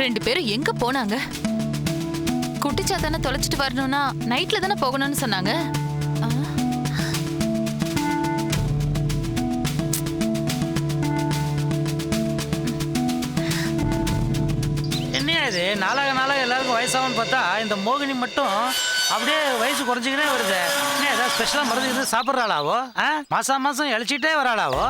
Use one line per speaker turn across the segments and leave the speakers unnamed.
ரெண்டு பேரும் எங்க போனாங்க? குட்டிச்சாத்தான தொலைச்சிட்டு வரணும்னா நைட்ல தானே போகணும்னு சொன்னாங்க. ஆ.
இது நாளாக நாளாக எல்லாருக்கும் வயசாகும்னு பார்த்தா இந்த மோகினி மட்டும் அப்படியே வயசு குறைஞ்சிக்கிட்டே வருது. ஏதாவது ஸ்பெஷலாக மருந்து இருந்து சாப்பிட்றாளாவோ? மாசம் மாசம் இழைச்சிட்டே வராளாவோ?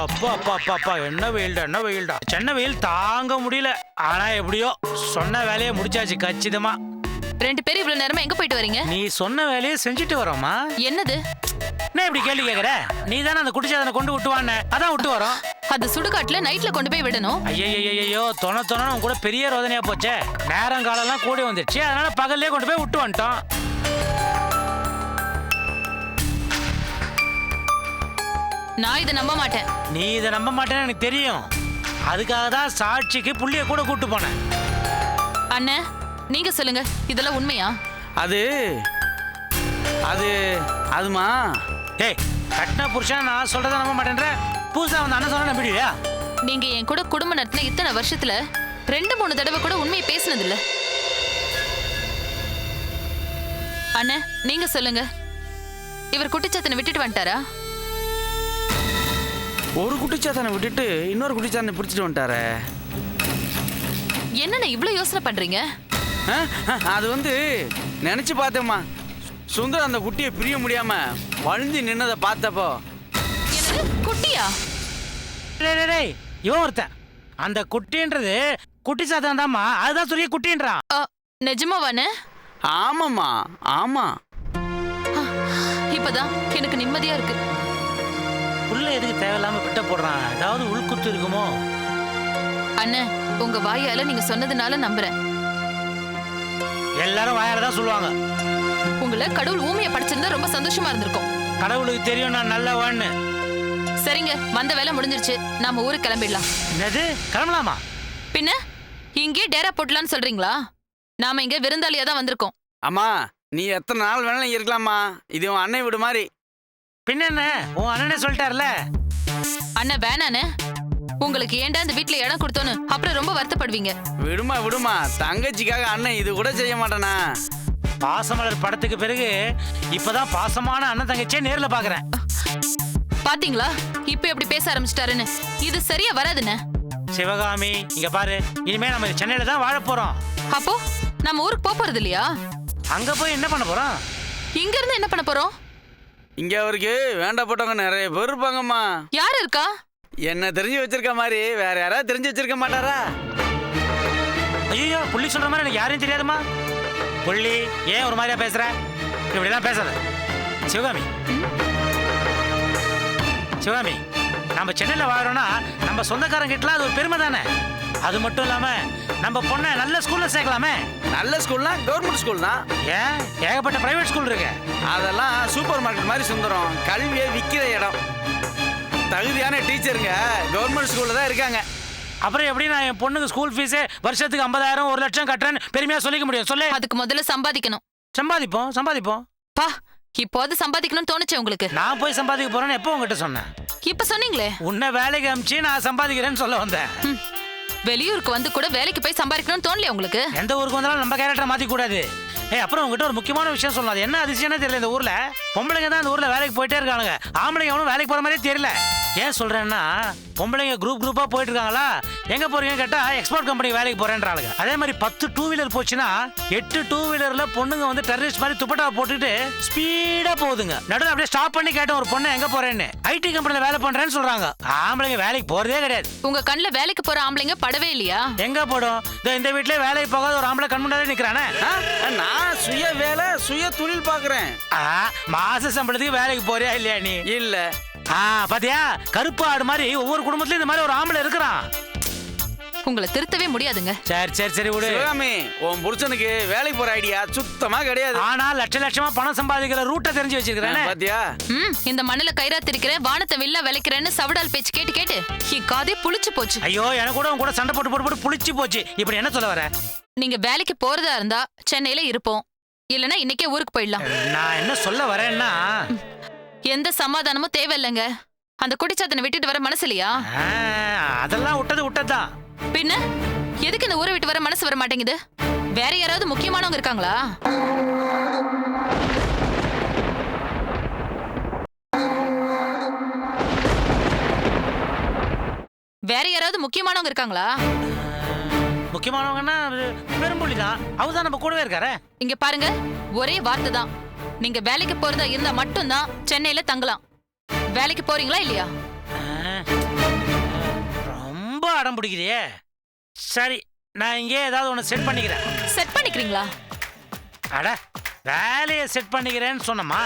அப்பா அப்பா அப்பா அப்பா என்ன வெயில்டா சென்னை வெயில் தாங்க முடியல. ஆனா எப்படியோ சொன்ன வேலையை முடிச்சாச்சு கச்சிதமா.
ரெண்டு பேரும் இவ்வளவு நேரமா எங்க போயிட்டு வரீங்க?
நீ சொன்ன வேலையை செஞ்சுட்டு வரோமா?
என்னது
என்ன இப்படி கேள்வி கேக்குற? நீ தானே அந்த குடிச்சாதனை கொண்டு விட்டுவான்னு அதான் விட்டு வரோம்.
அது சுடுகாட்டுல நைட்ல கொண்டு போய் விடணும்.
ஐயோ தொண கூட பெரிய ரோதனையா போச்சே. நேரம் காலம்லாம் கூடி வந்துடுச்சு, அதனால பகல்லே கொண்டு போய் விட்டு வந்துட்டோம்.
நான் இதை நம்ப மாட்டேன்.
நீ இதை நம்ப மாட்டேன்னு எனக்கு தெரியும். அதுக்காக தான் சாட்சிக்கு புள்ளிய கூட கூட்டு போனேன்.
அண்ணே நீங்க சொல்லுங்க, இதெல்லாம் உண்மையா?
அது அது அதுமா
ஏய் கட்டின புருஷன் நான் சொல்றதை நம்ப மாட்டேன்ற. புதுசா வந்து அண்ணன் சொன்னா நம்பிடுவியா?
நீங்க என் கூட குடும்பம் நடத்தின இத்தனை வருஷத்துல 2-3 தடவை கூட உண்மையை பேசினது இல்ல. அண்ணே நீங்க சொல்லுங்க, இவர் குட்டிச்சாத்தனை விட்டுட்டு வந்துட்டாரா?
ஒரு குட்டிச்சாத்தானை விட்டுட்டு இன்னொரு குட்டிச்சாத்தனை பிடிச்சிட்டு வந்துட்டாரே.
என்னண்ணே இவ்வளவு யோசனை பண்றீங்க?
அது வந்து நினைச்சு பார்த்தேம்மா. சுந்தர் அந்த குட்டியை பிரிய முடியாம வழிஞ்சு நின்னதை பார்த்தப்போ.
என்னது குட்டியா?
இவன் ஒருத்தன் அந்த குட்டின்றது குட்டி சாத்தான் தான்மா, அதுதான் சொல்லி குட்டின்றான்.
நிஜமாவானே?
ஆமாம்மா ஆமா.
இப்பதான் எனக்கு நிம்மதியா இருக்கு.
புள்ள எதுக்கு தேவையில்லாம விட்ட போடுறான்? ஏதாவது உள்குத்து இருக்குமோ?
அண்ணே உங்க வாயால நீங்க சொன்னதுனால நம்புறேன்.
எல்லாரும் வாயால தான் சொல்லுவாங்க.
உங்களை கடவுள் ஊமைய படிச்சிருந்தா ரொம்ப சந்தோஷமா இருந்திருக்கும்.
கடவுளுக்கு தெரியும் நான் நல்லவன்னு.
சரிங்க, வந்த வேலை முடிஞ்சிருச்சு, நாம ஊருக்கு கிளம்பிடலாம்.
என்னது கிளம்பலாமா?
பின்ன இங்கே டேரா போட்டலான்னு சொல்றீங்களா? நாம இங்க விருந்தாளியா தான் வந்திருக்கோம்.
அம்மா நீ எத்தனை நாள் வேணாலும் இருக்கலாமா, இது உன் அன்னை வீடு மாதிரி.
பின்ன என்ன, உன் அண்ணனே சொல்லிட்டார்ல.
அண்ணா வேணானே, உங்களுக்கு ஏன்டா இந்த வீட்டுல இடம் கொடுத்தோன்னு அப்புறம் ரொம்ப வருத்தப்படுவீங்க.
விடுமா தங்கச்சிக்காக அண்ணன் இது கூட செய்ய மாட்டானா?
பாசமலர் படத்துக்கு பிறகு இப்பதான் பாசமான அண்ணன் தங்கச்சியே நேர்ல பாக்குறேன்.
பாத்தீங்களா இப்ப எப்படி பேச ஆரம்பிச்சிட்டாருன்னு? இது சரியா வராதுன்னு.
சிவகாமி இங்க பாரு, இனிமே நம்ம சென்னையில தான் வாழ போறோம்.
அப்போ நம்ம ஊருக்கு போறது இல்லையா?
அங்க போய் என்ன பண்ண போறோம்?
இங்க இருந்து என்ன பண்ண போறோம்?
இங்க அவருக்கு வேண்டப்பட்டவங்க நிறைய பேர் இருப்பாங்கம்மா.
யாரு இருக்கா?
என்ன தெரிஞ்சு வச்சிருக்க மாதிரி வேற யாராவது தெரிஞ்சு வச்சிருக்க மாட்டாரா?
ஐயோ புள்ளி சொல்ற மாதிரி எனக்கு யாரையும் தெரியாதுமா. புள்ளி ஏன் ஒரு மாதிரியா பேசுற? இப்படிதான் பேசாத சிவகாமி. சிவகாமி நம்ம சென்னையில வாழறோம்னா நம்ம சொந்தக்காரங்க கிட்டலாம் அது ஒரு பெருமை தானே. அது மட்டும் இல்லாம நம்ம பொண்ணை நல்ல ஸ்கூல்ல சேர்க்கலாமே.
நல்ல ஸ்கூல்னா கவர்மெண்ட் ஸ்கூல் தான்.
ஏன் ஏகப்பட்ட பிரைவேட் ஸ்கூல் இருக்கு.
அதெல்லாம் சூப்பர் மார்க்கெட் மாதிரி சுந்தரம். கல்வியை விற்கிற இடம். தகுதியான டீச்சருங்க கவர்மெண்ட் ஸ்கூல்ல தான் இருக்காங்க.
அப்புறம் எப்படி நான் என் பொண்ணுக்கு ஸ்கூல் ஃபீஸே வருஷத்துக்கு 50,000 1 லட்சம் கட்டுறேன்னு பெருமையா சொல்லிக்க முடியும்? சொல்லு.
அதுக்கு முதல்ல சம்பாதிக்கணும்.
சம்பாதிப்போம்.
பா இப்போது சம்பாதிக்கணும்னு தோணுச்சு உங்களுக்கு?
நான் போய் சம்பாதிக்க போறேன்னு எப்போ உங்ககிட்ட சொன்னேன்?
இப்ப சொன்னீங்களே.
உன்னை வேலைக்கு அமிச்சு நான் சம்பாதிக்கிறேன்னு சொல்ல வந்தேன்.
வெளியூருக்கு வந்து கூட வேலைக்கு போய் சம்பாதிக்கணும்னு தோணலையா உங்களுக்கு?
எந்த ஊருக்கு வந்தாலும் நம்ம கேரக்டரை மாத்தி கூடாது. அப்புறம் உங்ககிட்ட ஒரு முக்கியமான விஷயம் சொல்லலாம். அது என்ன அதிசயம்னே தெரியல. இந்த ஊர்ல பொம்பளைங்க தான் இந்த ஊர்ல வேலைக்கு போயிட்டே இருக்காங்க. ஆம்பளைங்க அவனும் வேலைக்கு போற மாதிரியே தெரியல. ஏன் சொல்றேன்னா பொம்பளைங்க குரூப்பா போயிட்டு இருக்காங்களா. எங்க போறீங்கன்னு கேட்டா எக்ஸ்போர்ட் கம்பெனி வேலைக்கு போறேன்றாங்க. அதே மாதிரி 10 2 வீலர் போச்சுன்னா 8 2 வீலர்ல பொண்ணுங்க வந்து டெரரிஸ்ட் மாதிரி துப்பட்டா போட்டுட்டு ஸ்பீடா போகுதுங்க. நடுவில் அப்படியே ஸ்டாப் பண்ணி கேட்டேன் ஒரு பொண்ணு எங்க போறேன்னு. ஐடி கம்பெனில வேலை பண்றேன்னு சொல்றாங்க. ஆம்பளைங்க வேலைக்கு போறதே கிடையாது.
உங்க கண்ணுல வேலைக்கு போற ஆம்பளைங்க படவே இல்லையா?
எங்க போடும்? இந்த வீட்லயே வேலைக்கு போகாத ஒரு ஆம்பளை கண் முன்னாடி நிக்கிறானே.
நான் சுய வேலை சுய தொழில் பாக்குறேன்.
மாச சம்பளத்துக்கு வேலைக்கு போறியா இல்லையா நீ?
இல்ல.
பாத்தியா கருப்பு ஆடு மாதிரி ஒவ்வொரு குடும்பத்திலயும் இந்த மாதிரி ஒரு ஆம்பளை இருக்கிறான்.
உங்களை திருத்தவே முடியாதுங்க.
சரி விடு.
சிவகாமி உன் புருஷனுக்கு வேலைக்கு போற ஐடியா சுத்தமா கிடையாது.
ஆனா லட்சமா பணம் சம்பாதிக்கிற ரூட்டை தெரிஞ்சு வச்சிருக்கிறேன்.
பாத்தியா?
இந்த மண்ணுல கயிறா திரிக்கிறேன், வானத்தை வில்லா விளைக்கிறேன்னு சவடால் பேச்சு கேட்டு காதே புளிச்சு போச்சு.
ஐயோ எனக்கு கூட உன் கூட சண்டை போட்டு புளிச்சு போச்சு. இப்படி என்ன சொல்ல வர?
நீங்க வேலைக்கு போறதா இருந்தா சென்னையில இருப்போம், இல்லனா இன்னைக்கே ஊருக்கு போயிடலாம்.
நான் என்ன சொல்ல வரேன்னா
எந்த சமாதானமும் தேவையில்லைங்க. அந்த குடிச்சாத்தனை விட்டுட்டு வர மனசு இல்லையா?
அதெல்லாம் விட்டதுதான்.
பின்ன எதுக்கு இந்த ஊரை விட்டு வர மனசு வர மாட்டேங்குது? வேற யாராவது முக்கியமானவங்க இருக்காங்களா? வேற யாராவது முக்கியமானவங்க இருக்காங்களா?
முக்கியமானவங்கன்னா பெரும்புள்ளி தான். அவர்தான் நம்ம கூடவே இருக்காரு.
இங்க பாருங்க, ஒரே வார்த்தை தான். நீங்க வேலைக்கு போறதா இருந்தா மட்டும்தான் சென்னையில தங்கலாம். வேலைக்கு போறீங்களா இல்லையா?
ரொம்ப அடம் பிடிக்கிறியே. சரி, நான் இங்கே ஏதாவது ஒன்று செட் பண்ணிக்கிறேன்.
செட் பண்ணிக்கிறீங்களா?
அட, வேலையை செட் பண்ணிக்கிறேன்னு சொன்னம்மா,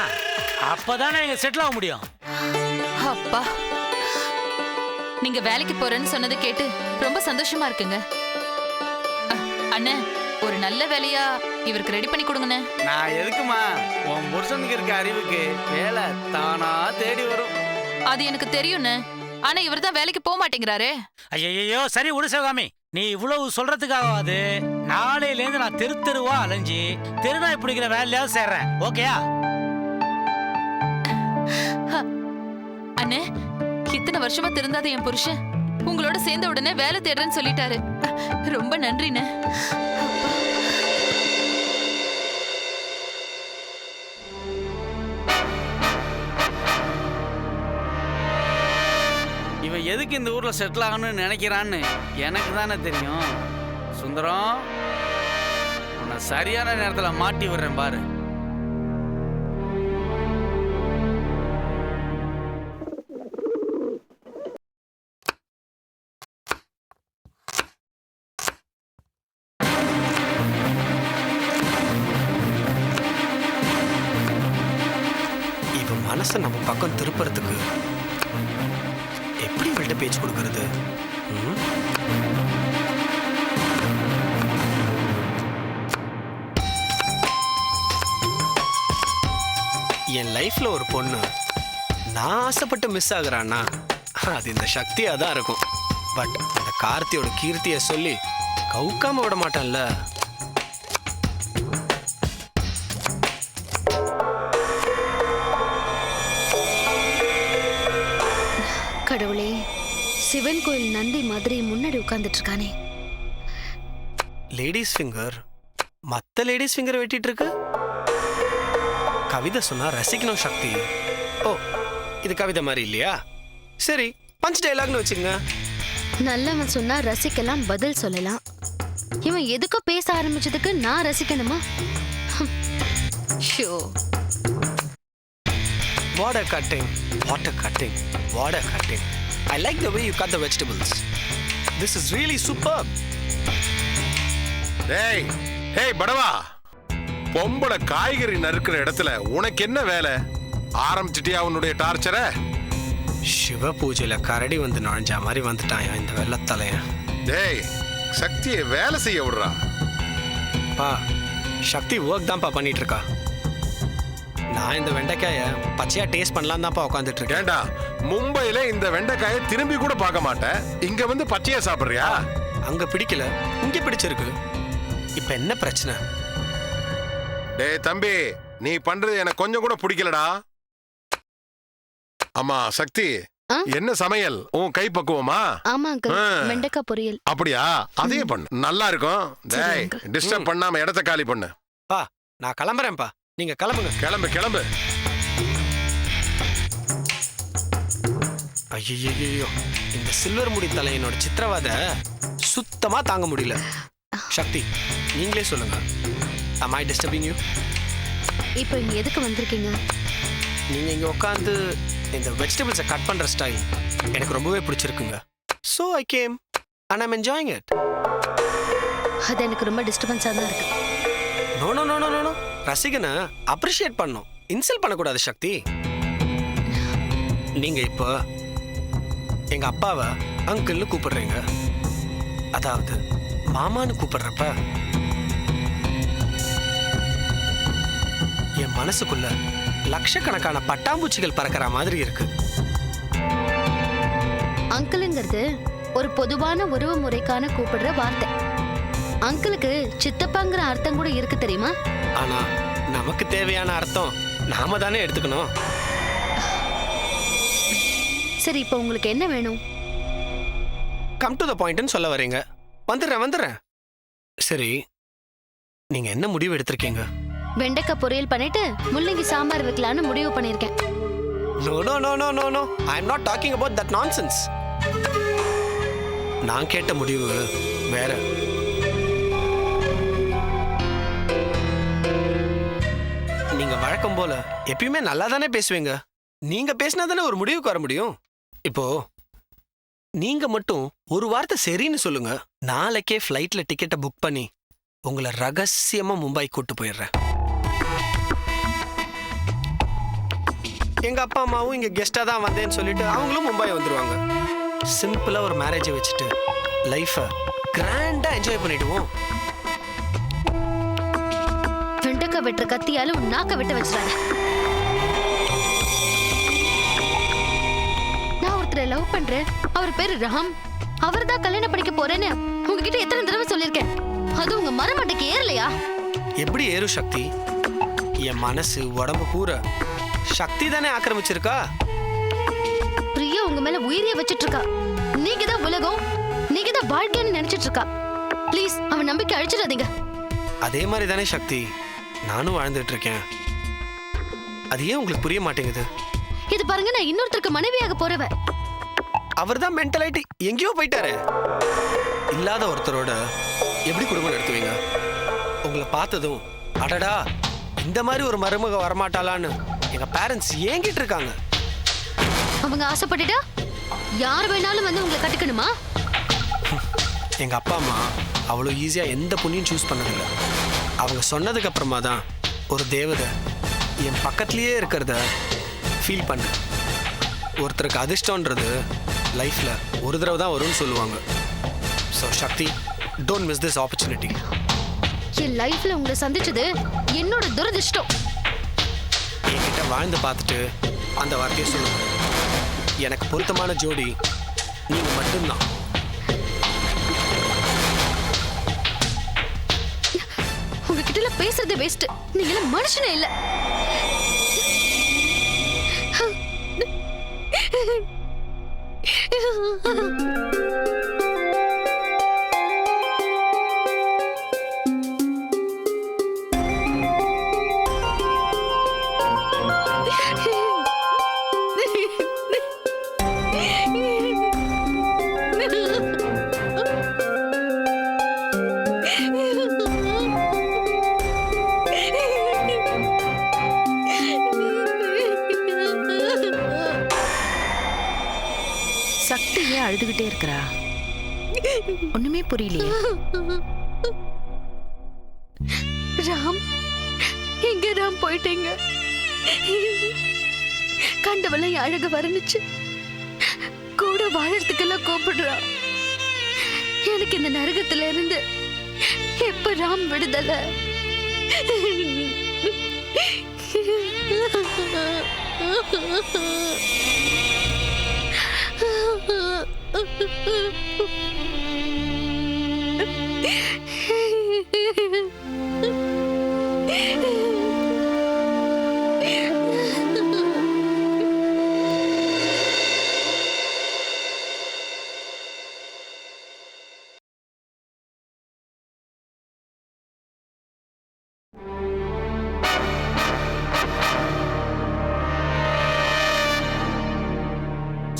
அப்பதானே இங்க செட்டில் ஆக முடியும்.
அப்பா, நீங்க வேலைக்கு போறேன்னு சொன்னதை கேட்டு ரொம்ப சந்தோஷமா இருக்குங்க. அண்ணே, ஒரு நல்ல வேலையா இவருக்கு ரெடி பண்ணி கொடுங்கண்ணே.
நான் எதுக்குமா? உன் புருஷனுக்கு இருக்க அறிவுக்கு வேலை தானா தேடி வரும்.
அது எனக்கு தெரியும்ண்ணே. ஆனா இவர் தான் வேலைக்கு போக மாட்டேங்கிறாரே.
ஐயோ, சரி விடு சிவகாமி. நீ இவ்வளவு சொல்றதுக்காகவாது நாளையிலேருந்து நான் தெரு தெருவா அலைஞ்சி தெருநாய் பிடிக்கிற வேலையாவது சேர்றேன். ஓகேயா?
அண்ணே, இத்தனை வருஷமா திருந்தாத என் புருஷன் உங்களோட சேர்ந்த உடனே வேலை தேடுறேன்னு சொல்லிட்டாரு. ரொம்ப நன்றிண்ணே.
இவன் எதுக்கு இந்த ஊர்ல செட்டில் ஆகணும்னு நினைக்கிறான்னு எனக்கு தானே தெரியும். சுந்தரம், உன்னை சரியான நேரத்துல மாட்டி விடுறேன் பாரு.
இவன் மனசை நம்ம பக்கம் திருப்புறதுக்கு எப்படி இவள்கிட்ட பேச்சு கொடுக்கறது? என் லைஃப்ல ஒரு பொண்ணு நான் ஆசைப்பட்டு மிஸ் ஆகுறான்னா அது இந்த சக்தியா தான் இருக்கும். பட் அந்த கார்த்தியோட கீர்த்தியை சொல்லி கவுக்காம விட மாட்டான்ல.
கடவுளே, சிவன் கோயில் நந்தி மாதிரி முன்னாடி உட்கார்ந்துட்டு இருக்கானே.
லேடிஸ் ஃபிங்கர் மத்த லேடிஸ் ஃபிங்கர் வெட்டிட்டு இருக்கு. கவிதை சொன்னா ரசிக்கணும் சக்தி. ஓ, இது கவிதை மாதிரி இல்லையா? சரி, பஞ்ச் டயலாக்னு வச்சுங்க.
நல்லவன் சொன்னா ரசிக்கலாம், பதில் சொல்லலாம். இவன் எதுக்கோ பேச ஆரம்பிச்சதுக்கு நான் ரசிக்கணுமா? Show.
What a cutting, what a cutting, what a cutting. I like the way you cut the vegetables. This is really superb.
டேய், ஹேய் படவா, பொம்பளை காய்கறி நறுக்கிற இடத்துல உனக்கு என்ன வேலை? ஆரம்பிச்சிட்டியா உன்னுடைய டார்ச்சரை?
சிவ பூஜையில கரடி வந்து நுழைஞ்ச மாதிரி வந்துட்டான் இந்த வெள்ளத்தலையன்.
டேய், சக்தியை வேலை செய்ய விடுறா.
பா, சக்தி ஒர்க் தான்ப்பா பண்ணிட்டு இருக்கா. நான் இந்த வெண்டைக்காயை பச்சையா டேஸ்ட் பண்ணலாம் தான்ப்பா உட்காந்துட்டு இருக்கேன்.
ஏண்டா, மும்பையில இந்த வெண்டைக்காயை திரும்பி கூட பார்க்க மாட்டேன், இங்க வந்து பச்சையா சாப்பிடுறியா?
அங்க பிடிக்கல, இங்க பிடிச்சிருக்கு. இப்ப என்ன பிரச்சனை?
டேய் தம்பி, நீ பண்றது எனக்கு கொஞ்சம் கூட பிடிக்கலடா. அம்மா சக்தி, என்ன சமையல்? உன் கை பக்குவமா?
ஆமா அங்கிள், வெண்டைக்காய் பொரியல்.
அப்படியா? அதே பண்ணு, நல்லா இருக்கும். டேய், டிஸ்டர்ப் பண்ணாம இடத்த காலி பண்ணு.
பா, நான் கிளம்புறேன்ப்பா, நீங்க கிளம்புங்க.
கிளம்பு கிளம்பு.
ஐயோ, இந்த சில்வர் முடி தலையனோட சித்திரவாத சுத்தமா தாங்க முடியல. சக்தி, நீங்களே சொல்லுங்க. Am I disturbing you?
இப்போ இங்க எதுக்கு வந்திருக்கீங்க?
நீங்க இங்க உட்காந்து இந்த வெஜிடபிள்ஸை கட் பண்ற ஸ்டைல் எனக்கு ரொம்பவே பிடிச்சிருக்குங்க. So I came and I'm enjoying it.
அது எனக்கு ரொம்ப டிஸ்டர்பன்ஸா தான் இருக்கு.
No no no no no, ரசிகனை அப்ரிஷியேட் பண்ணணும், இன்சல்ட் பண்ணக்கூடாது சக்தி. நீங்க இப்போ எங்க அப்பாவை அங்கிள்னு கூப்பிடுறீங்க, அதாவது மாமான்னு கூப்பிடுறப்ப என் மனசுக்குள்ள லட்சக்கணக்கான பட்டாம்பூச்சிகள் பறக்கிற மாதிரி இருக்கு.
அங்கிள்ங்கிறது ஒரு பொதுவான உறவு முறைக்கான கூப்பிடுற வார்த்தை. அங்கிளுக்கு சித்தப்பாங்கிற அர்த்தம் கூட இருக்கு தெரியுமா?
ஆனா நமக்கு தேவையான அர்த்தம் நாம தானே எடுத்துக்கணும்.
சரி, இப்போ உங்களுக்கு என்ன வேணும்?
கம் டு த பாயிண்ட்னு சொல்ல வரீங்க. வந்துடுறேன். சரி, நீங்க என்ன முடிவு எடுத்திருக்கீங்க?
வெண்டைக்காய் பொரியல் பண்ணிட்டு முள்ளங்கி சாம்பார் வைக்கலான்னு முடிவு பண்ணிருக்கேன்.
No no no no no no, I am not talking about that nonsense. நான் கேட்ட முடிவு வேற. நீங்க வழக்கம் போல எப்பயுமே நல்லா தானே பேசுவீங்க. நீங்க பேசினா தானே ஒரு முடிவுக்கு வர முடியும். இப்போ நீங்க மட்டும் ஒரு வார்த்தை சரின்னு சொல்லுங்க, நாளைக்கே ஃப்ளைட்ல டிக்கெட்டை புக் பண்ணி உங்களை ரகசியமா மும்பை கூட்டு போயிடுறேன். எங்க அப்பா அம்மாவும் இங்க கெஸ்டா தான் வந்தேன்னு சொல்லிட்டு அவங்களும் மும்பை வந்துருவாங்க. சிம்பிளா ஒரு மேரேஜை வச்சுட்டு லைஃபை கிராண்டா என்ஜாய் பண்ணிடுவோம்.
வெண்டைக்காய் வெட்டுற கத்தியால உன் நாக்க வெட்ட வச்சிடாத. நான் ஒருத்தரை லவ் பண்றேன், அவர் பேரு ராம். அவர் தான் கல்யாணம் பண்ணிக்க போறேன்னு உங்ககிட்ட எத்தனை தடவை சொல்லியிருக்கேன். அது உங்க மரமட்டைக்கு ஏறலையா?
எப்படி ஏறும் சக்தி? என் மனசு உடம்பு பூரா சக்தி தானே ஆக்கிரமிச்சிருக்கா.
பிரியா உங்க மேல உயிரியே வச்சிட்டு இருக்கா. நீங்க தான் உலகம், நீங்க தான் வாழ்க்கைன்னு நினைச்சிட்டு இருக்கா. ப்ளீஸ் அவன் நம்பிக்கை அழிச்சிடாதீங்க.
அதே மாதிரி தானே சக்தி நானும் வாழ்ந்துட்டு இருக்கேன். அது ஏன் உங்களுக்கு புரிய மாட்டேங்குது?
இது பாருங்க, நான் இன்னொருத்தருக்கு மனைவியாக போறவ.
அவர் தான் மென்டலைட்டி எங்கேயோ போயிட்டாரு. இல்லாத ஒருத்தரோட எப்படி குடும்பம் நடத்துவீங்க? உங்களை பார்த்ததும் அடடா இந்த மாதிரி ஒரு மருமக வரமாட்டாளான்னு எங்க பேரண்ட்ஸ் ஏங்கிட்டு இருக்காங்க.
அவங்க ஆசைப்பட்டுட்டா யார் வேணாலும் வந்து உங்களை கட்டுக்கணுமா?
எங்க அப்பா அம்மா அவ்வளோ ஈஸியா எந்த பொண்ணையும் சூஸ் பண்ணதில்லை. அவங்க சொன்னதுக்கு அப்புறமா தான் ஒரு தேவதை என் பக்கத்துலயே இருக்கிறத ஃபீல் பண்ண. ஒருத்தருக்கு அதிர்ஷ்டன்றது லைஃப்ல ஒரு தடவை தான் வரும்னு சொல்லுவாங்க. So Sakthi, don't miss this opportunity.
என் லைஃப்ல உங்களை சந்திச்சது என்னோட துரதிர்ஷ்டம்.
என்கிட்ட வாழ்ந்து பார்த்துட்டு அந்த வார்த்தையை சொல்லுங்க. எனக்கு பொருத்தமான ஜோடி நீங்க மட்டும்தான்.
உங்ககிட்ட பேசுறது வேஸ்ட். நீங்க எல்லாம் மனுஷனே இல்ல.
சக்தி ஏன் அழுதுகிட்டே இருக்கிறா? ஒண்ணுமே புரியலையே.
ராம், எங்க ராம் போயிட்டீங்க? கண்டவெல்லாம் என் அழக வரணுச்சு. கூட வாழறதுக்கெல்லாம் கூப்பிடுறா. எனக்கு இந்த நரகத்துல இருந்து எப்ப ராம் விடுதலை?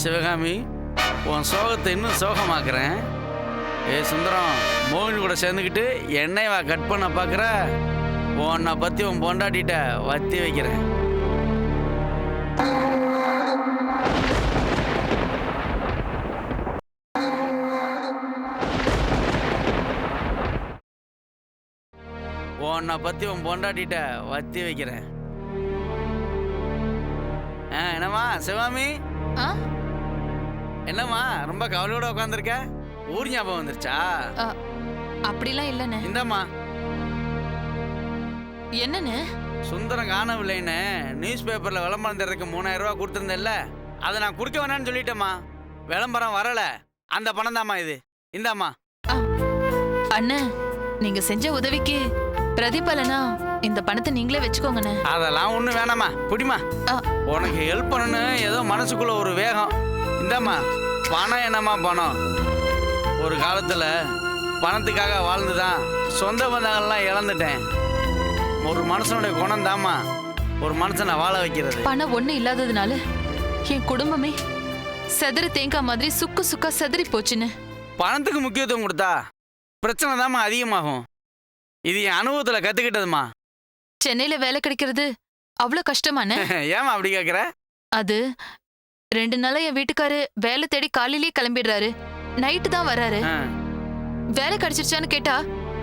சிவகாமி, உன் சோகத்தை இன்னும் சோகமாக்குறேன். சுந்தரம், மோகினி கூட சேர்ந்துக்கிட்டு எண்ணெய்வா கட் பண்ண பார்க்குற. உன்னை பற்றி உன் பொண்டாட்டிட்ட வத்தி வைக்கிறேன். உன்னை பற்றி உன் பொண்டாட்டிட்ட வத்தி வைக்கிறேன். என்னம்மா சிவகாமி? என்னம்மா ரொம்ப கவலையோட உட்காந்துருக்க? ஊர் ஞாபகம் வந்துருச்சா?
அப்படிலாம் இல்லைண்ணே.
இந்தம்மா.
என்னன்னு?
சுந்தரம் காணவில்லைன்னு நியூஸ் பேப்பர்ல விளம்பரம் தரதுக்கு 3000 ரூபா கொடுத்துருந்தேன்ல, அதை நான் கொடுக்க வேணான்னு சொல்லிட்டேம்மா. விளம்பரம் வரல, அந்த பணம் தாம்மா இது. இந்தாம்மா.
அண்ணே, நீங்க செஞ்ச உதவிக்கு பிரதிபலனா இந்த பணத்தை நீங்களே வச்சுக்கோங்கண்ணே.
அதெல்லாம் ஒண்ணு வேணாமா, புடிமா. உனக்கு ஹெல்ப் பண்ணணும்னு ஏதோ மனசுக்குள்ள ஒரு வேகம். இந்தாம்மா. பணம் என்னம்மா பணம்? ஒரு காலத்துல பணத்துக்காக வாழ்ந்துதான் சொந்த பந்தங்கள்லாம் இழந்துட்டேன். ஒரு மனுஷனுடைய குணம் தாம்மா ஒரு மனுஷனை வாழ வைக்கிறது.
பணம் ஒண்ணு இல்லாததுனால என் குடும்பமே செதறி தேங்காய் மாதிரி சுக்கு சுக்கா செதறி போச்சுன்னு.
பணத்துக்கு முக்கியத்துவம் கொடுத்தா பிரச்சனை தாம்மா அதிகமாகும். இது என் அனுபவத்தில் கற்றுக்கிட்டதுமா.
சென்னையில வேலை கிடைக்கிறது அவ்வளோ கஷ்டமான?
ஏமா அப்படி கேட்குற?
அது 2 நாளா என் வீட்டுக்காரு வேலை தேடி காலையிலேயே கிளம்பிடுறாரு, நைட்டு தான் வராரு. வேலை கிடைச்சிருச்சான்னு கேட்டா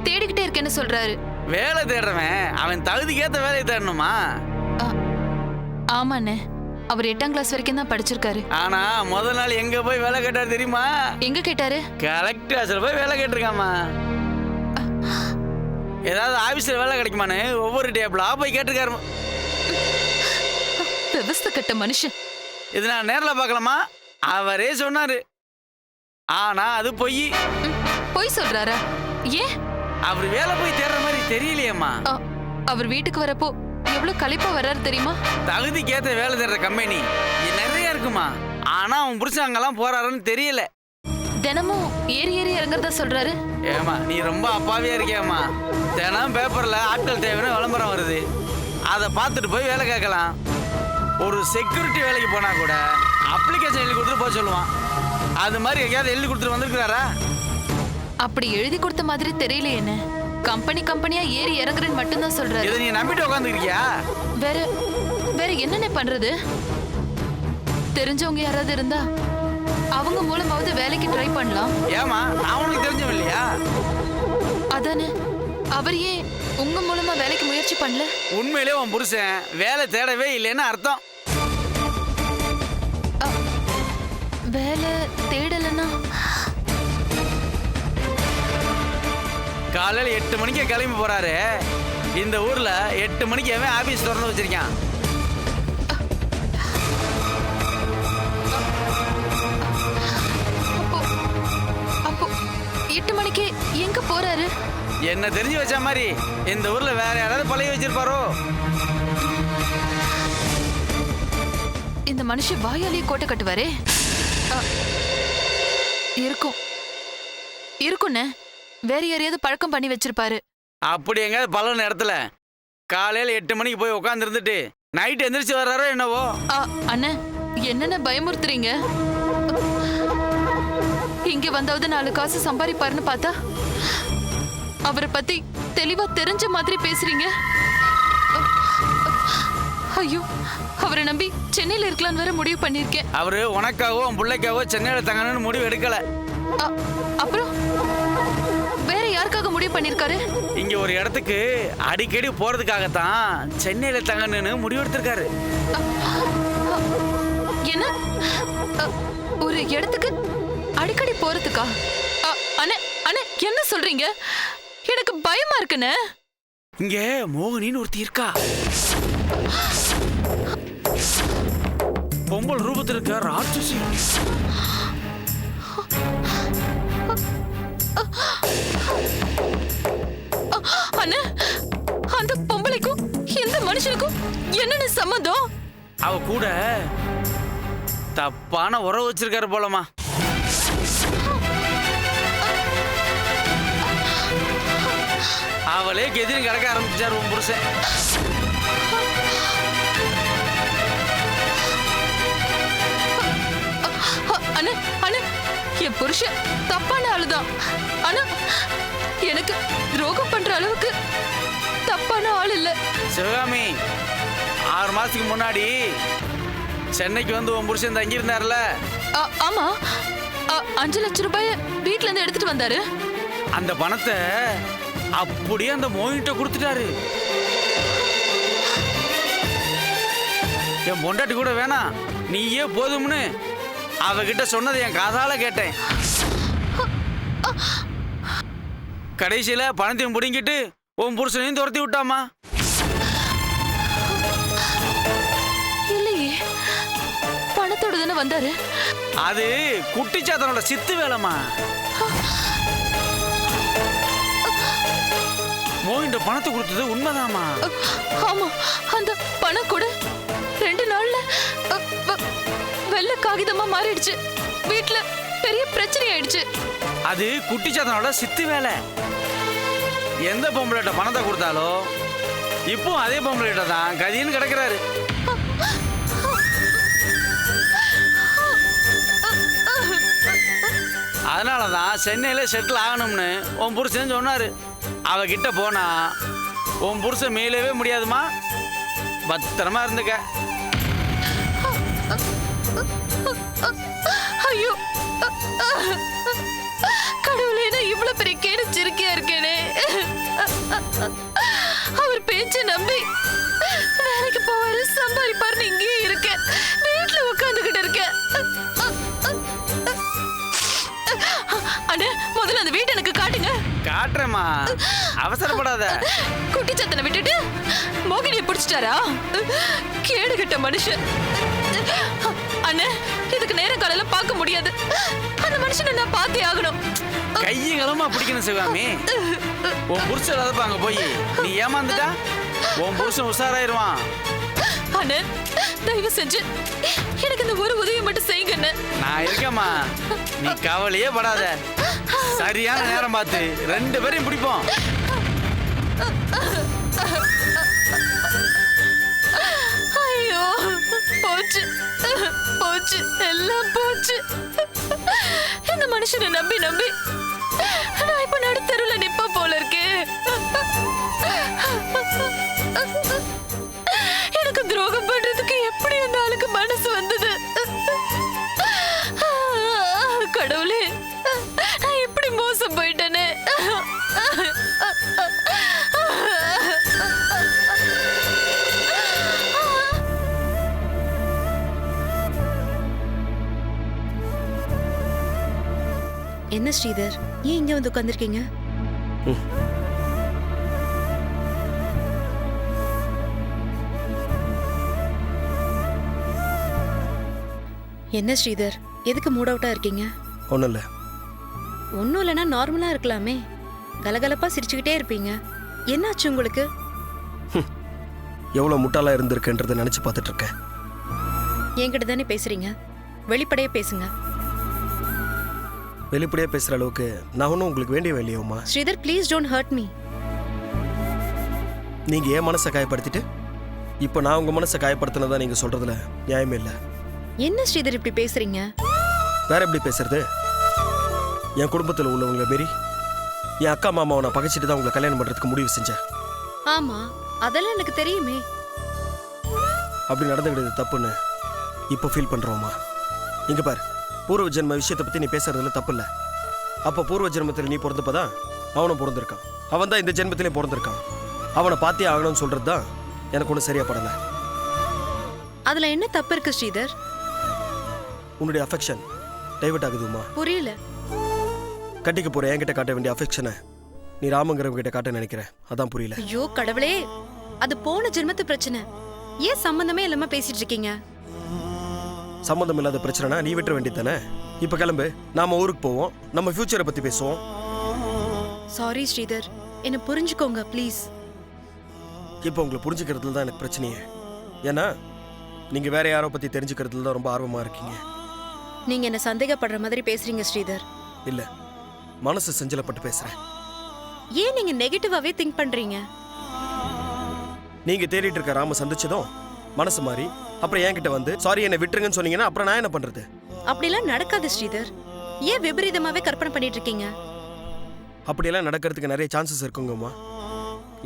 தேடிக்கிட்டே இருக்கேன்னு சொல்றாரு.
வேலை தேடுறவன் அவன் தகுதிக்கேற்ற வேலையை தேடணுமா?
ஆமாண்ணே, அவர் 8ஆம் கிளாஸ் வரைக்கும் தான் படிச்சிருக்காரு.
ஆனா முதல் நாள் எங்க போய் வேலை கேட்டாரு தெரியுமா?
எங்க கேட்டாரு?
கலெக்டர் ஆஃபீஸ்ல போய் வேலை கேட்டிருக்காமா. ஏதாவது ஆபீஸ்ல வேலை கிடைக்குமான்னு ஒவ்வொரு டேபிளா போய் கேட்டிருக்காரு.
விவசாய கட்ட மனுஷன்.
இது நான் நேரில் பார்க்கலாமா? அவரே சொன்னாரு. ஆனா அது பொய்.
பொய் சொல்றாரா? ஏன்?
அவர் வேலை போய் தேடுற மாதிரி தெரியலையேம்மா.
அவர் வீட்டுக்கு வரப்போ எவ்வளவு களைப்பா வர்றாரு தெரியுமா?
தகுதிக்கேற்ற வேலை தேடுற கம்பெனி நிறைய இருக்குமா. ஆனா அவன் புருஷன் அங்கெல்லாம் போறாருன்னு தெரியல.
தினமும் ஏறி ஏறி இறங்குறதா சொல்றாரு.
ஏமா நீ ரொம்ப அப்பாவியா இருக்கியாம்மா. தினம் பேப்பர்ல ஆட்கள் தேவைன்னு விளம்பரம் வருது, அதை பார்த்துட்டு போய் வேலை கேட்கலாம். ஒரு செக்யூரிட்டி வேலைக்கு போனா கூட அப்ளிகேஷன் எழுதி கொடுத்துட்டு போக சொல்லுவான். அது மாதிரி எங்கேயாவது எழுதி கொடுத்துட்டு வந்திருக்கிறாரா?
அப்படி எழுதி கொடுத்த மாதிரி தெரியல. என்ன கம்பெனியா ஏறி இறங்குறேன்னு மட்டும்தான் சொல்றாரு.
இதை நீ நம்பிட்டு உட்காந்துருக்கியா?
வேற வேற என்னென்ன பண்றது? தெரிஞ்சவங்க யாராவது இருந்தா அவங்க மூலமாவது வேலைக்கு ட்ரை பண்ணலாம்.
ஏமா நான் உனக்கு தெரிஞ்சவன் இல்லையா?
அதானே, அவர் ஏன் உங்க மூலமா வேலைக்கு முயற்சி பண்ணல?
உண்மையிலே உன் புருஷன் வேலை தேடவே இல்லைன்னு அர்த்தம்.
வேலை தேடலன்னா
காலையில் 8 மணிக்கு கிளம்பி போறாரு. இந்த ஊர்ல 8 மணிக்கு அவன் ஆபீஸ் திறந்து வச்சிருக்கான்.
அப்போ 8 மணிக்கு எங்க போறாரு?
என்ன தெரிஞ்சு வச்ச மாதிரி இந்த ஊர்ல வேற யாராவது பழைய வச்சிருப்பாரோ?
இந்த மனுஷன் வாயாலேயே கோட்டை கட்டுவாரே. இருக்கும்னு வேற யாரையாவது பழக்கம் பண்ணி வச்சிருப்பாரு.
அப்படி எங்கேயாவது பல நேரத்துல காலையில 8 மணிக்கு போய் உட்கார்ந்து இருந்துட்டு நைட் எந்திரிச்சு வர்றாரோ என்னவோ.
அண்ணா என்னென்ன பயமுறுத்துறீங்க? இங்க வந்தாவது 4 காசு சம்பாதிப்பாருன்னு பார்த்தா அவரை பத்தி தெளிவா தெரிஞ்ச மாதிரி பேசுறீங்க. ஐயோ, அவரை நம்பி சென்னையில இருக்கலாம்னு வேற முடிவு பண்ணிருக்கேன்.
அவரு உனக்காகவோ உன் பிள்ளைக்காகவோ சென்னையில தங்கணும்னு முடிவு எடுக்கல.
அப்புறம் வேற யாருக்காக முடிவு பண்ணிருக்காரு?
இங்க ஒரு இடத்துக்கு அடிக்கடி போறதுக்காகத்தான் சென்னையில தங்கணும்னு முடிவு எடுத்திருக்காரு.
என்ன? ஒரு இடத்துக்கு அடிக்கடி போறதுக்கா? அண்ணே அண்ணே என்ன சொல்றீங்க? எனக்கு பயமா இருக்குண்ணே.
இங்க மோகினின்னு ஒருத்தி இருக்கா. பொம்பல் ரூபத்தில் இருக்க ராட்சசி.
அண்ணே, அந்த பொம்பளைக்கும் இந்த மனுஷனுக்கும் என்னென்ன சம்மந்தம்?
அவ கூட தப்பான உறவு வச்சிருக்காரு போலமா. அவளே எதிரும் கிடக்க ஆரம்பிச்சாரு உன் புருஷன்.
அண்ணே அண்ணே, என் புருஷன் தப்பான ஆளுதான். ஆனா எனக்கு துரோகம் பண்ற அளவுக்கு தப்பான ஆள் இல்ல.
சிவகாமி, 6 மாசத்துக்கு முன்னாடி சென்னைக்கு வந்து உன் புருஷன் தங்கியிருந்தார்ல?
ஆமா, 5 லட்சம் ரூபாய வீட்ல இருந்து எடுத்துட்டு வந்தாரு.
அந்த பணத்தை அப்படியே அந்த மோகிட்ட கொடுத்துட்டாரு. என் பொண்டாட்டி கூட வேணாம், நீயே போதும்னு அவகிட்ட சொன்னதை என் காதால கேட்டேன். கடைசியில பணத்தையும் பிடிங்கிட்டு உன் புருஷனையும் துரத்தி விட்டாமா.
இல்லையே, பணத்தோட தானே வந்தாரு.
அது குட்டிச்சாத்தனோட சித்து வேலைமா. மோகிட்ட பணத்தை கொடுத்தது உண்மைதாமா.
ஆமா, அந்த பணம் கூட 2 நாள்ல வெள்ளை காகிதமா மாறிடுச்சு. வீட்ல பெரிய பிரச்சனை ஆயிடுச்சு.
அது குட்டிச்சாத்தனோட சித்து வேலை. எந்த பொம்பளைட்ட பணத்தை கொடுத்தாலோ இப்போ அதே பொம்பளைட்ட தான் கதின்னு கிடக்குறாரு. அதனால தான் சென்னையில செட்டில் ஆகணும்னு உன் புருஷன் சொன்னாரு. அவகிட்ட போனா உன் புருஷன் மேலவே முடியாதுமா, பத்திரமா இருந்துக்க.
ஐயோ கடவுளே, நான் இவ்வளவு பெரிய கேடு சிரிக்கையா இருக்கேனே. அவர் பேச்ச நம்பி வேலைக்கு போவாரு, சம்பாதிப்பாருன்னு இங்கேயே இருக்கேன். வீட்டுல உட்காந்துக்கிட்டு இருக்கேன். அண்ணே, முதல்ல அந்த வீட்டை எனக்கு காட்டுங்க.
காட்டுறேம்மா, அவசரப்படாத.
குட்டிச்சத்தனை விட்டுட்டு மோகினியை பிடிச்சிட்டாரா? கேடு கட்ட மனுஷன். அண்ணே, இதுக்கு நேரம் காலையில பார்க்க முடியாது. அந்த மனுஷனை நான் பார்த்தே ஆகணும்.
கையங்களமா பிடிக்கணும் சிவாமி. உன் புருஷன் இல்லாதப்ப அங்க போய் நீ ஏமாந்துட்டா உன் புருஷன் உஷாராயிருவான்.
அண்ணே, தயவு செஞ்சு எனக்கு இந்த ஒரு உதவி மட்டும் செய்யுங்க அண்ணே.
நான் இருக்கேம்மா, நீ கவலையே படாத. சரியான நேரம் பார்த்து 2 பேரையும் பிடிப்போம்.
ஐயோ, போச்சு போச்சு, எல்லாம் போச்சு. இந்த மனுஷனை நம்பி நம்பி நான் இப்ப நடுத்தருல நிப்ப போல இருக்கே. எனக்கு துரோகம் பண்றதுக்கு எப்படி அந்த ஆளுக்கு மனசு வந்தது? கடவுளே, நான் எப்படி மோசம் போயிட்டேனே.
என்ன ஸ்ரீதர், ஏன் இங்க வந்து உட்கார்ந்திருக்கீங்க? என்ன ஸ்ரீதர், எதுக்கு மூட் அவுட்டா இருக்கீங்க?
ஒன்றும் இல்லை.
ஒன்னும் இல்லைன்னா நார்மலா இருக்கலாமே. கலகலப்பா சிரிச்சுக்கிட்டே இருப்பீங்க. என்னாச்சு உங்களுக்கு?
எவ்வளோ முட்டாளாக இருந்திருக்குன்றதை நினச்சி பார்த்துட்டு இருக்கேன்.
என்கிட்ட தானே பேசுறீங்க, வெளிப்படையா பேசுங்க.
வெளிப்படையாக பேசுகிற அளவுக்கு நான் ஒன்றும் உங்களுக்கு வேண்டிய வேலையோம்மா.
Sridhar, please don't hurt me.
நீங்கள் என் மனசை காயப்படுத்திட்டு இப்போ நான் உங்கள் மனசை காயப்படுத்தினதா நீங்கள் சொல்கிறதுல நியாயமே இல்லை.
என்ன ஸ்ரீதர் இப்படி பேசுறீங்க?
வேற எப்படி பேசுறது? என் குடும்பத்தில் உள்ளவங்களை மீறி என் அக்கா மாமாவை நான் பகைச்சிட்டு தான் உங்களை கல்யாணம் பண்ணுறதுக்கு முடிவு செஞ்சேன்.
ஆமா, அதெல்லாம் எனக்கு தெரியுமே.
அப்படி நடந்துக்கிட்டது தப்புன்னு இப்போ ஃபீல் பண்ணுறோம்மா. இங்கே பாரு, பூர்வ ஜென்ம விஷயத்தை பற்றி நீ பேசுறதுல தப்பு இல்லை. அப்போ பூர்வ ஜென்மத்தில் நீ பிறந்தப்பதான் அவனும் பிறந்திருக்கான். அவன் தான் இந்த ஜென்மத்திலே பிறந்திருக்கான். அவனை பார்த்தே ஆகணும்னு சொல்கிறது தான் எனக்கு ஒன்றும் சரியா படலை.
அதுல என்ன தப்பு இருக்கு ஸ்ரீதர்?
உன்னுடைய அஃபெக்ஷன் டைவர்ட் ஆகுதுமா.
புரியல.
கட்டிக்க போற என்கிட்ட காட்ட வேண்டிய அஃபெக்ஷனை நீ ராமங்கிறவங்க கிட்ட காட்ட நினைக்கிறேன். அதான் புரியல.
ஐயோ கடவுளே, அது போன ஜென்மத்து பிரச்சனை. ஏன் சம்பந்தமே இல்லாம பேசிட்டு இருக்கீங்க?
சம்மந்தம் இல்லாத பிரச்சனைனா நீ விட்டுற வேண்டியது தானே. இப்போ கிளம்பு, நாம ஊருக்கு போவோம், நம்ம ஃபியூச்சரை பத்தி பேசுவோம்.
சாரி ஸ்ரீதர், என்ன புரிஞ்சுக்கோங்க ப்ளீஸ்.
இப்போ உங்களை புரிஞ்சுக்கிறதுல தான் எனக்கு பிரச்சனையே. ஏன்னா நீங்க வேற யாரோ பத்தி தெரிஞ்சுக்கிறதுல தான் ரொம்ப ஆர்வமா இருக்கீங்க.
நீங்க என்ன சந்தேகப்படுற மாதிரி பேசுறீங்க ஸ்ரீதர்.
இல்ல, மனசு செஞ்சலப்பட்டு பேசுறேன்.
ஏன் நீங்க நெகட்டிவாவே திங்க் பண்றீங்க?
நீங்க தேடிட்டு இருக்க ராம சந்திச்சதும் மனசு மாறி அப்புறம் என்கிட்ட வந்து சாரி என்னை விட்டுருங்கன்னு சொன்னீங்கன்னா அப்புறம் நான் என்ன பண்றது?
அப்படிலாம் நடக்காது ஸ்ரீதர். ஏன் விபரீதமாவே கற்பனை பண்ணிட்டு இருக்கீங்க?
அப்படியெல்லாம் நடக்கிறதுக்கு நிறைய சான்சஸ் இருக்குங்கம்மா.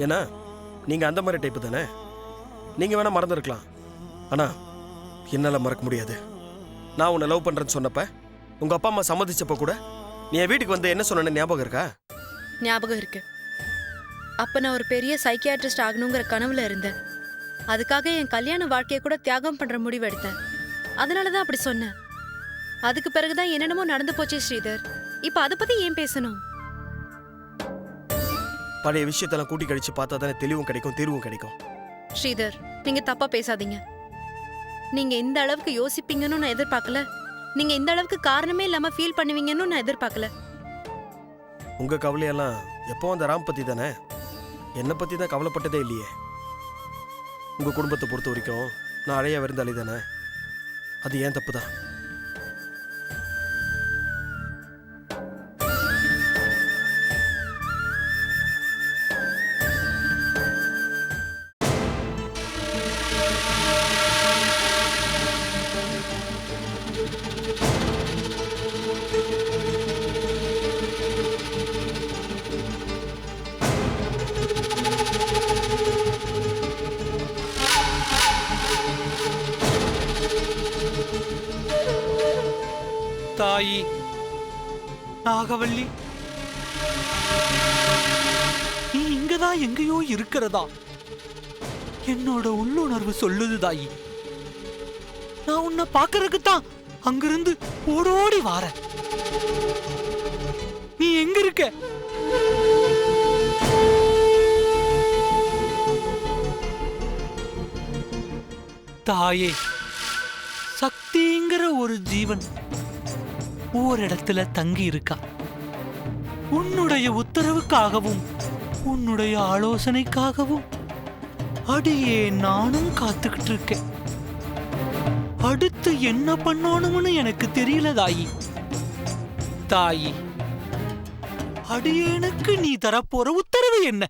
ஏன்னா நீங்க அந்த மாதிரி டைப்பு தானே. நீங்க வேணா மறந்துருக்கலாம், ஆனா என்னால மறக்க முடியாது. நான் உன்னை லவ் பண்றேன்னு சொன்னப்ப உங்க அப்பா அம்மா சம்மதிச்சப்ப கூட நீ என் வீட்டுக்கு வந்து என்ன சொன்ன ஞாபகம் இருக்கா?
ஞாபகம் இருக்கு. அப்ப நான் ஒரு பெரிய சைக்கியாட்ரிஸ்ட் ஆகணுங்கிற கனவுல இருந்தேன். அதுக்காக என் கல்யாண வாழ்க்கையை கூட தியாகம் பண்ற முடிவு எடுத்தேன். அதனாலதான் அப்படி சொன்னேன். அதுக்கு பிறகுதான் என்னென்னமோ நடந்து போச்சு ஸ்ரீதர். இப்ப அதை பத்தி ஏன் பேசணும்?
பழைய விஷயத்தெல்லாம் கூட்டி கழிச்சு பார்த்தா தானே தெளிவும் கிடைக்கும், தீர்வும் கிடைக்கும்.
ஸ்ரீதர், நீங்க தப்பா பேசாதீங்க. நீங்க இந்த அளவுக்கு யோசிப்பீங்கன்னு நான் எதிர்பார்க்கல. நீங்க இந்த அளவுக்கு காரணமே இல்லாம ஃபீல் பண்ணுவீங்கன்னு நான் எதிர்பார்க்கல.
உங்க கவலையெல்லாம் எப்போ அந்த ராம் பத்தி தானே. என்னை பத்தி தான் கவலைப்பட்டதே இல்லையே. உங்க குடும்பத்தை பொறுத்த வரைக்கும் நான் அழைய விருந்தாளி தானே. அது ஏன் தப்பு தான்.
தாயி நாகவல்லி, நீ இங்கதான் எங்கேயோ இருக்கிறதா என்னோட உள்ளுணர்வு சொல்லுது தாயி. நான் உன்னை பாக்குறதுக்கு தான் அங்கிருந்து ஓடோடி வாரேன். நீ எங்க இருக்க? தாயே, சக்திங்கிற ஒரு ஜீவன் ஓரிடத்துல தங்கி இருக்கா. உன்னுடைய உத்தரவுக்காகவும் உன்னுடைய ஆலோசனைக்காகவும் அடியே நானும் காத்துக்கிட்டு இருக்கேன். அடுத்து என்ன பண்ணணும்னு எனக்கு தெரியல தாயி. தாயி, அடியேனுக்கு நீ தரப்போற உத்தரவு என்ன?